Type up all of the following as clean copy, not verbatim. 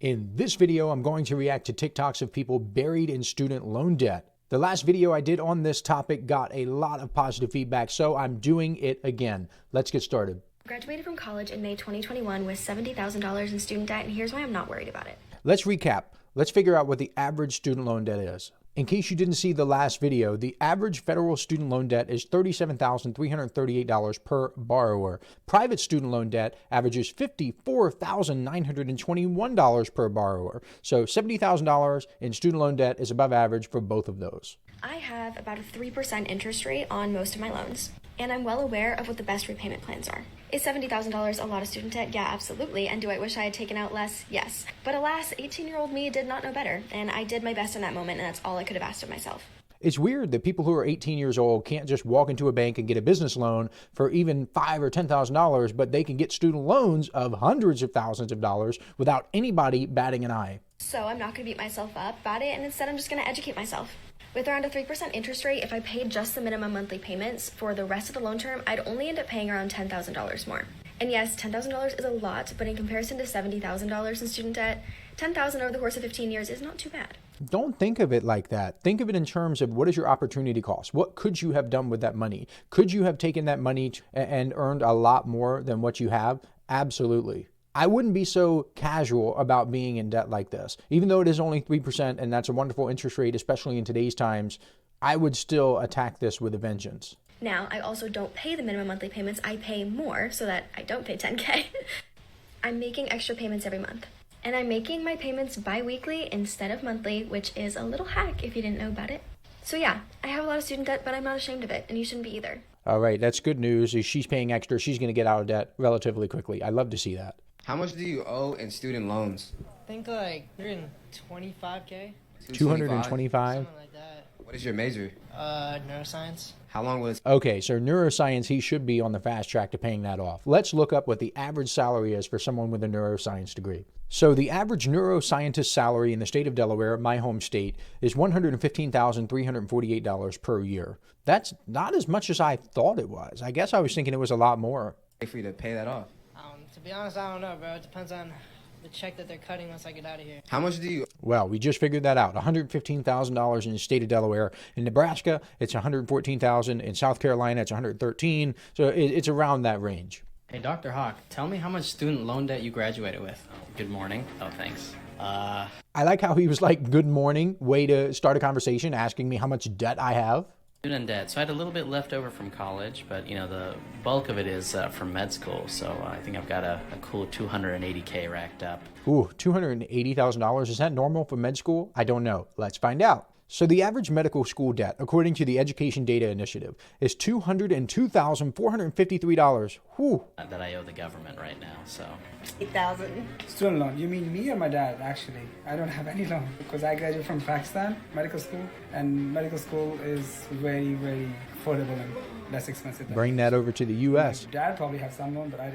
In this video, I'm going to react to TikToks of people buried in student loan debt. The last video I did on this topic got a lot of positive feedback, so I'm doing it again. Let's get started. Graduated from college in May 2021 with $70,000 in student debt, and here's why I'm not worried about it. Let's recap. Let's figure out what the average student loan debt is. In case you didn't see the last video, the average federal student loan debt is $37,338 per borrower. Private student loan debt averages $54,921 per borrower. So $70,000 in student loan debt is above average for both of those. I have about a 3% interest rate on most of my loans, and I'm well aware of what the best repayment plans are. Is $70,000 a lot of student debt? Yeah, absolutely. And do I wish I had taken out less? Yes. But alas, 18-year-old me did not know better, and I did my best in that moment, and that's all I could have asked of myself. It's weird that people who are 18 years old can't just walk into a bank and get a business loan for even $5,000 or $10,000, but they can get student loans of hundreds of thousands of dollars without anybody batting an eye. So I'm not going to beat myself up about it, and instead I'm just going to educate myself. With around a 3% interest rate, if I paid just the minimum monthly payments for the rest of the loan term, I'd only end up paying around $10,000 more. And yes, $10,000 is a lot, but in comparison to $70,000 in student debt, $10,000 over the course of 15 years is not too bad. Don't think of it like that. Think of it in terms of what is your opportunity cost? What could you have done with that money? Could you have taken that money and earned a lot more than what you have? Absolutely. I wouldn't be so casual about being in debt like this. Even though it is only 3% and that's a wonderful interest rate, especially in today's times, I would still attack this with a vengeance. Now, I also don't pay the minimum monthly payments. I pay more so that I don't pay $10K. I'm making extra payments every month. And I'm making my payments bi-weekly instead of monthly, which is a little hack if you didn't know about it. So yeah, I have a lot of student debt, but I'm not ashamed of it, and you shouldn't be either. All right, that's good news. If she's paying extra, she's going to get out of debt relatively quickly. I love to see that. How much do you owe in student loans? I think like 125K. 225? Something like that. What is your major? Neuroscience. How long was Okay, so neuroscience, he should be on the fast track to paying that off. Let's look up what the average salary is for someone with a neuroscience degree. So the average neuroscientist salary in the state of Delaware, my home state, is $115,348 per year. That's not as much as I thought it was. I guess I was thinking it was a lot more. for you to pay that off? To be honest, I don't know, bro. It depends on the check that they're cutting once I get out of here. How much do you Well, we just figured that out. $115,000 in the state of Delaware. In Nebraska, it's $114,000. In South Carolina, it's $113,000. So it's around that range. Hey, Dr. Hawk, tell me how much student loan debt you graduated with. Good morning. Oh, thanks. I like how he was like, good morning, way to start a conversation, asking me how much debt I have. Student debt. So I had a little bit left over from college, but, you know, the bulk of it is from med school. So I think I've got a cool $280K racked up. Ooh, $280,000. Is that normal for med school? I don't know. Let's find out. So the average medical school debt, according to the Education Data Initiative, is $202,453. Whew. That I owe the government right now, so. 8,000. Student loan. You mean me or my dad, actually? I don't have any loan because I graduated from Pakistan medical school, and medical school is very, very affordable and less expensive. Bring that over to the U.S. My dad probably has some loan, but I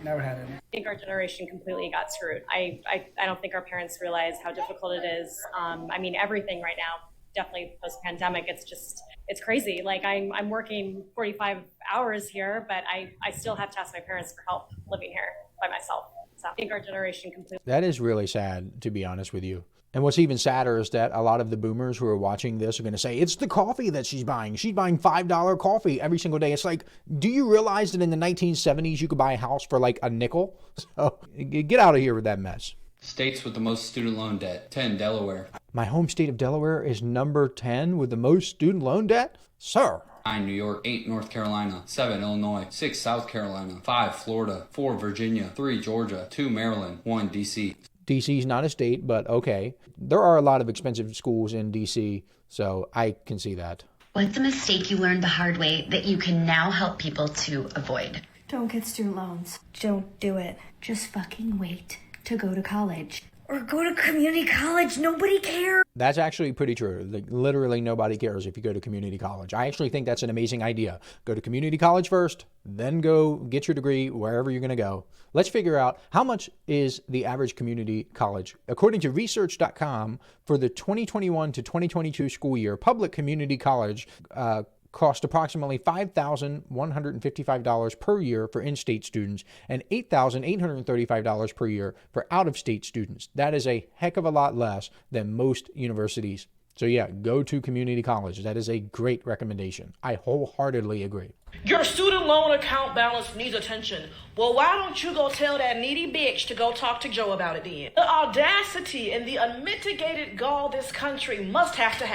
never had any. I think our generation completely got screwed. I don't think our parents realize how difficult it is. I mean, everything right now, definitely post-pandemic, it's crazy. Like I'm working 45 hours here, but I still have to ask my parents for help living here by myself. So I think our generation completely. That is really sad, to be honest with you. And what's even sadder is that a lot of the boomers who are watching this are going to say, it's the coffee that she's buying. She's buying $5 coffee every single day. It's like, do you realize that in the 1970s you could buy a house for like a nickel? So get out of here with that mess. States with the most student loan debt. 10, Delaware. My home state of Delaware is number 10 with the most student loan debt? Sir. 9, New York. 8, North Carolina. 7, Illinois. 6, South Carolina. 5, Florida. 4, Virginia. 3, Georgia. 2, Maryland. 1, D.C. D.C. is not a state, but okay. There are a lot of expensive schools in D.C., so I can see that. What's a mistake you learned the hard way that you can now help people to avoid? Don't get student loans. Don't do it. Just fucking wait to go to college. Or go to community college. Nobody cares. That's actually pretty true. Like, literally nobody cares if you go to community college. I actually think that's an amazing idea. Go to community college first, then go get your degree wherever you're going to go. Let's figure out how much is the average community college. According to research.com, for the 2021 to 2022 school year, public community college cost approximately $5,155 per year for in-state students and $8,835 per year for out-of-state students. That is a heck of a lot less than most universities. So yeah, go to community college. That is a great recommendation. I wholeheartedly agree. Your student loan account balance needs attention. Well, why don't you go tell that needy bitch to go talk to Joe about it then? The audacity and the unmitigated gall this country must have to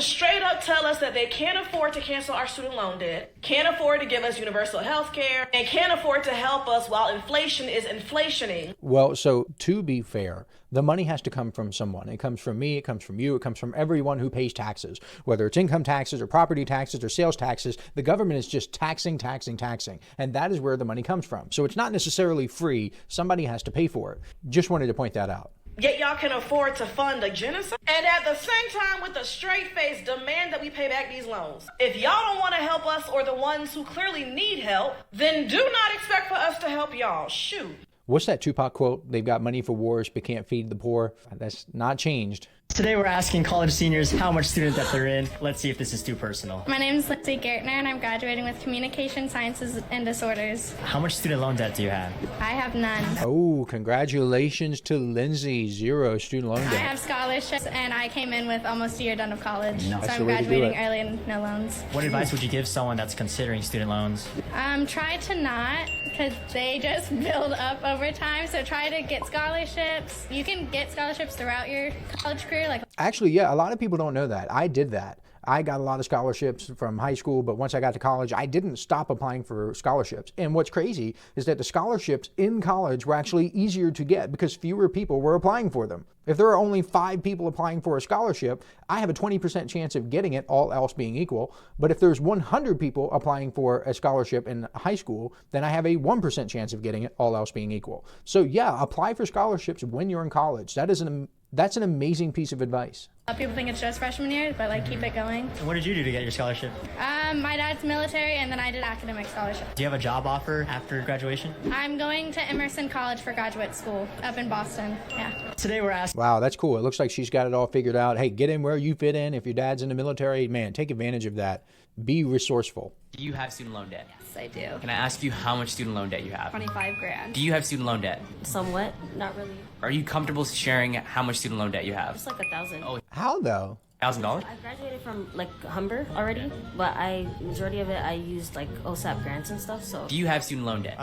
straight up tell us that they can't afford to cancel our student loan debt, can't afford to give us universal health care, and can't afford to help us while inflation is inflationing. Well, so to be fair, the money has to come from someone. It comes from me, it comes from you, it comes from everyone who pays taxes. Whether it's income taxes or property taxes or sales taxes, the government is just taxing. And that is where the money comes from. So it's not necessarily free. Somebody has to pay for it. Just wanted to point that out. Yet y'all can afford to fund a genocide and at the same time with a straight face demand that we pay back these loans. If y'all don't want to help us or the ones who clearly need help, then do not expect for us to help y'all. Shoot. What's that Tupac quote? They've got money for wars but can't feed the poor. That's not changed. Today we're asking college seniors how much student debt they're in. Let's see if this is too personal. My name is Lindsay Gertner and I'm graduating with Communication Sciences and Disorders. How much student loan debt do you have? I have none. Oh, congratulations to Lindsay. 0 student loan debt. I have scholarships and I came in with almost a year done of college. Nice. So I'm graduating early and no loans. What advice would you give someone that's considering student loans? Try to not, because they just build up over time. So try to get scholarships. You can get scholarships throughout your college career. Actually, yeah, a lot of people don't know that. I did that. I got a lot of scholarships from high school, but once I got to college, I didn't stop applying for scholarships. And what's crazy is that the scholarships in college were actually easier to get because fewer people were applying for them. If there are only 5 people applying for a scholarship, I have a 20% chance of getting it, all else being equal. But if there's 100 people applying for a scholarship in high school, then I have a 1% chance of getting it, all else being equal. So yeah, apply for scholarships when you're in college. That's an amazing piece of advice. People think it's just freshman year, but keep it going. And what did you do to get your scholarship? My dad's military and then I did academic scholarship. Do you have a job offer after graduation? I'm going to Emerson College for graduate school up in Boston. Yeah. Today we're asking. Wow, that's cool. It looks like she's got it all figured out. Hey, get in where you fit in. If your dad's in the military, man, take advantage of that. Be resourceful. Do you have student loan debt? Yes, I do. Can I ask you how much student loan debt you have? 25 grand. Do you have student loan debt? Somewhat, not really. Are you comfortable sharing how much student loan debt you have? Just like 1,000. Oh, how though? $1,000? I graduated from Humber already, but majority of it I used OSAP grants and stuff. So. Do you have student loan debt?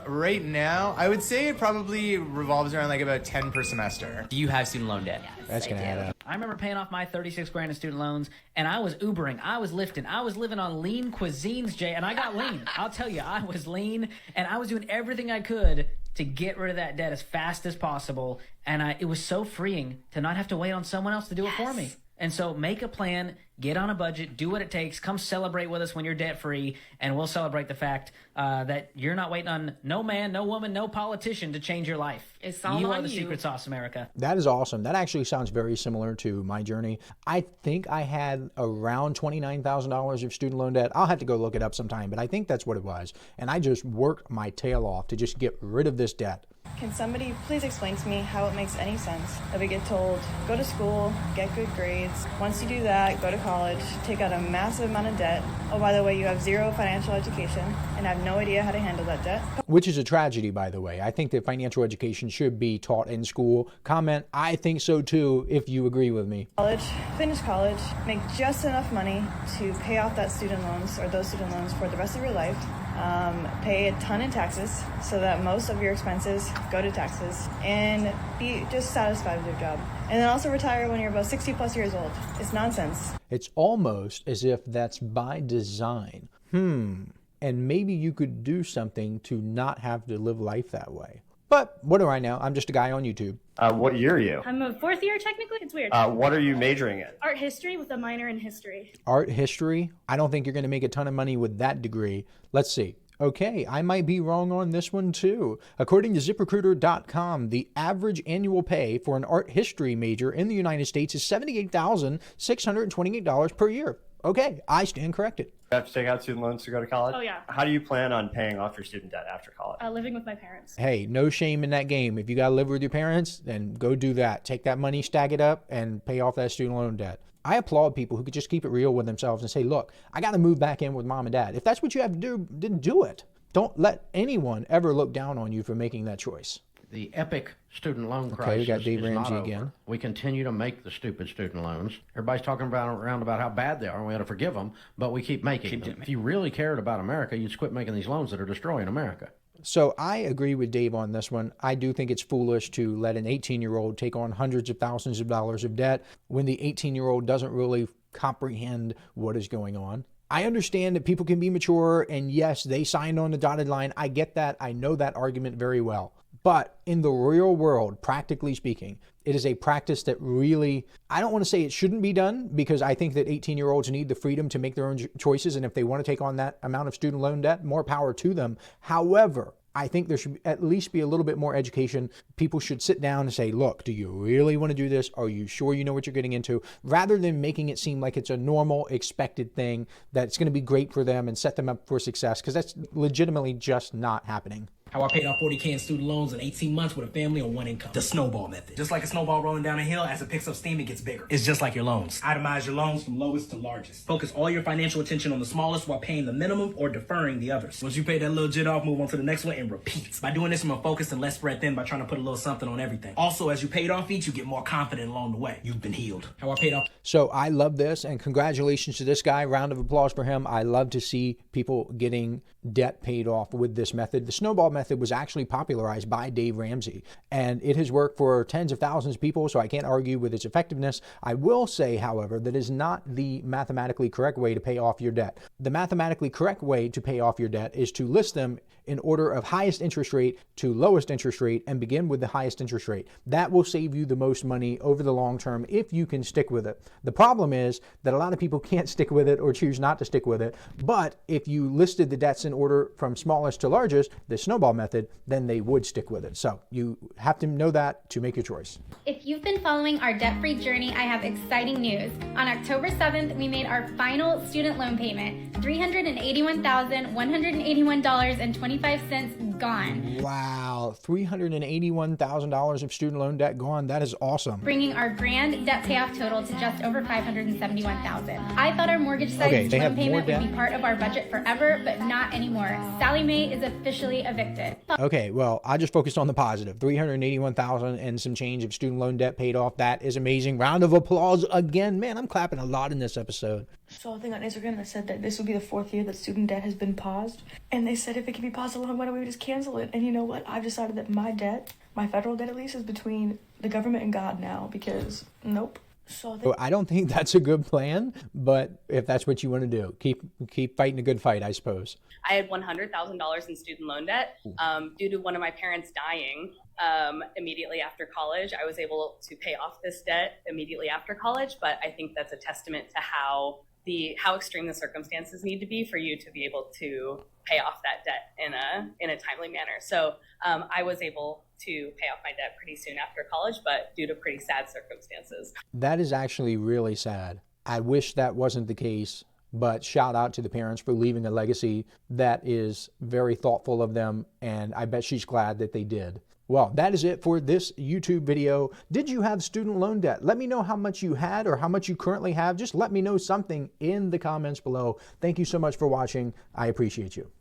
Right now, I would say it probably revolves around about 10 per semester. Do you have student loan debt? Yes, that's gonna add up. I remember paying off my 36 grand in student loans, and I was Ubering, I was lifting, I was living on lean cuisines, Jay, and I got lean. I'll tell you, I was lean, and I was doing everything I could to get rid of that debt as fast as possible, and it was so freeing to not have to wait on someone else to do it for me. And so make a plan, get on a budget, do what it takes, come celebrate with us when you're debt-free, and we'll celebrate the fact that you're not waiting on no man, no woman, no politician to change your life. It's all you on are the you. secret sauce, America. That is awesome. That actually sounds very similar to my journey. I think I had around $29,000 of student loan debt. I'll have to go look it up sometime, but I think that's what it was. And I just worked my tail off to just get rid of this debt. Can somebody please explain to me how it makes any sense that we get told, go to school, get good grades. Once you do that, go to college, take out a massive amount of debt. Oh, by the way, you have 0 financial education and have no idea how to handle that debt. Which is a tragedy, by the way. I think that financial education should be taught in school. Comment, I think so too, if you agree with me. College, finish college, make just enough money to pay off that student loans or those student loans for the rest of your life. Pay a ton in taxes so that most of your expenses go to taxes, and be just satisfied with your job. And then also retire when you're about 60 plus years old. It's nonsense. It's almost as if that's by design. And maybe you could do something to not have to live life that way. But what do I know? I'm just a guy on YouTube. What year are you? I'm a 4th year technically. It's weird. What are you majoring in? Art history with a minor in history. Art history? I don't think you're going to make a ton of money with that degree. Let's see. Okay, I might be wrong on this one too. According to ZipRecruiter.com, the average annual pay for an art history major in the United States is $78,628 per year. Okay, I stand corrected. You have to take out student loans to go to college? Oh, yeah. How do you plan on paying off your student debt after college? Living with my parents. Hey, no shame in that game. If you got to live with your parents, then go do that. Take that money, stack it up, and pay off that student loan debt. I applaud people who could just keep it real with themselves and say, look, I got to move back in with mom and dad. If that's what you have to do, then do it. Don't let anyone ever look down on you for making that choice. The epic student loan crisis Okay, we got Dave is not Ramsey over. again. We continue to make the stupid student loans. Everybody's talking around about how bad they are and we ought to forgive them, but we keep making them. If you really cared about America, you'd quit making these loans that are destroying America. So I agree with Dave on this one. I do think it's foolish to let an 18-year-old take on hundreds of thousands of dollars of debt when the 18-year-old doesn't really comprehend what is going on. I understand that people can be mature, and yes, they signed on the dotted line. I get that. I know that argument very well. But in the real world, practically speaking, it is a practice that really, I don't want to say it shouldn't be done, because I think that 18-year-olds need the freedom to make their own choices. And if they want to take on that amount of student loan debt, more power to them. However, I think there should at least be a little bit more education. People should sit down and say, look, do you really want to do this? Are you sure you know what you're getting into? Rather than making it seem like it's a normal, expected thing that's going to be great for them and set them up for success, because that's legitimately just not happening. How I paid off $40K in student loans in 18 months with a family on one income. The snowball method. Just like a snowball rolling down a hill, as it picks up steam, it gets bigger. It's just like your loans. Itemize your loans from lowest to largest. Focus all your financial attention on the smallest while paying the minimum or deferring the others. Once you pay that little jit off, move on to the next one and repeat. By doing this, you're more focused and less spread thin by trying to put a little something on everything. Also, as you paid off each, you get more confident along the way. You've been healed. How I paid off. So I love this, and congratulations to this guy. Round of applause for him. I love to see people getting debt paid off with this method. The snowball method was actually popularized by Dave Ramsey, and it has worked for tens of thousands of people, so I can't argue with its effectiveness. I will say, however, that is not the mathematically correct way to pay off your debt. The mathematically correct way to pay off your debt is to list them in order of highest interest rate to lowest interest rate and begin with the highest interest rate. That will save you the most money over the long term if you can stick with it. The problem is that a lot of people can't stick with it or choose not to stick with it. But if you listed the debts in order from smallest to largest, the snowball method, then they would stick with it. So you have to know that to make your choice. If you've been following our debt-free journey, I have exciting news. On October 7th, we made our final student loan payment, $381,181.25 gone. Wow, $381,000 of student loan debt gone. That is awesome. Bringing our grand debt payoff total to just over $571,000. I thought our mortgage-sized loan payment would be part of our budget forever, but not anymore. Sally Mae is officially evicted. Okay, well, I just focused on the positive. $381,000 and some change of student loan debt paid off. That is amazing. Round of applause again. Man, I'm clapping a lot in this episode. Saw a thing on Instagram that said that this would be the 4th year that student debt has been paused. And they said if it can be paused alone, why don't we just cancel it? And you know what? I've decided that my debt, my federal debt at least, is between the government and God now, because nope. So I don't think that's a good plan, but if that's what you want to do, keep fighting a good fight, I suppose. I had $100,000 in student loan debt due to one of my parents dying immediately after college. I was able to pay off this debt immediately after college, but I think that's a testament to how extreme the circumstances need to be for you to be able to pay off that debt in a timely manner. So I was able to pay off my debt pretty soon after college, but due to pretty sad circumstances. That is actually really sad. I wish that wasn't the case, but shout out to the parents for leaving a legacy that is very thoughtful of them, and I bet she's glad that they did. Well, that is it for this YouTube video. Did you have student loan debt? Let me know how much you had or how much you currently have. Just let me know something in the comments below. Thank you so much for watching. I appreciate you.